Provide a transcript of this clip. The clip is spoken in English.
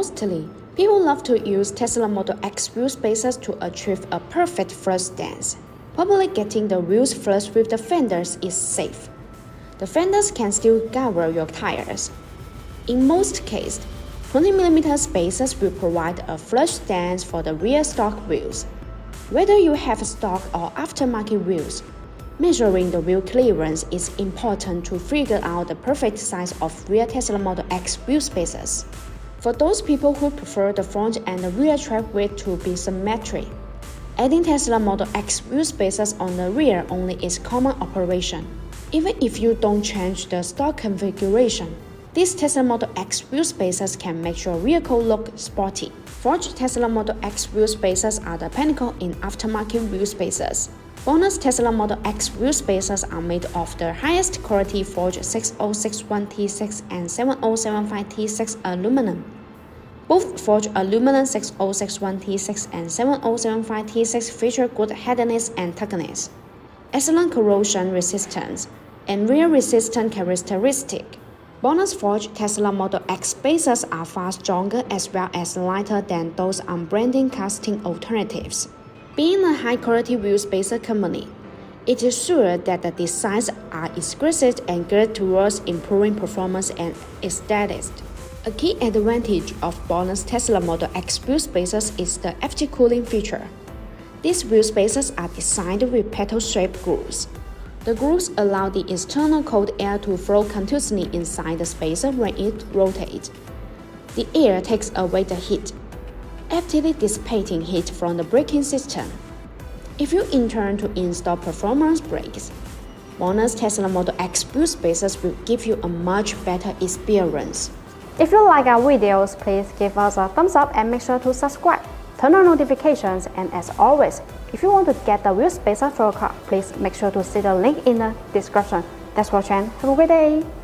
Lastly, people love to use Tesla Model X wheel spacers to achieve a perfect flush stance. Probably getting the wheels flush with the fenders is safe. The fenders can still cover your tires. In most cases, 20mm spacers will provide a flush stance for the rear stock wheels. Whether you have stock or aftermarket wheels, measuring the wheel clearance is important to figure out the perfect size of rear Tesla Model X wheel spacers. For those people who prefer the front and the rear track width to be symmetric, adding Tesla Model X wheel spacers on the rear only is common operation. Even if you don't change the stock configuration, these Tesla Model X wheel spacers can make your vehicle look sporty. Forged Tesla Model X wheel spacers are the pinnacle in aftermarket wheel spacers. BONOSS Tesla Model X wheel spacers are made of the highest quality forged 6061T6 and 7075T6 aluminum. Both forged aluminum 6061T6 and 7075T6 feature good hardness and toughness, excellent corrosion resistance, and wear resistant characteristics. BONOSS forged Tesla Model X spacers are far stronger as well as lighter than those unbranded casting alternatives. Being a high-quality wheel spacer company, it is sure that the designs are exquisite and geared towards improving performance and aesthetics. A key advantage of BONOSS Tesla Model X wheel spacers is the FG cooling feature. These wheel spacers are designed with petal-shaped grooves. The grooves allow the external cold air to flow continuously inside the spacer when it rotates. The air takes away the heat, actively dissipating heat from the braking system. If you intend to install performance brakes, BONOSS Tesla Model X wheel spacers will give you a much better experience. If you like our videos, please give us a thumbs up and make sure to subscribe. Turn on notifications, and as always, if you want to get the wheel spacer for your car, please make sure to see the link in the description. Thanks for watching. Have a great day!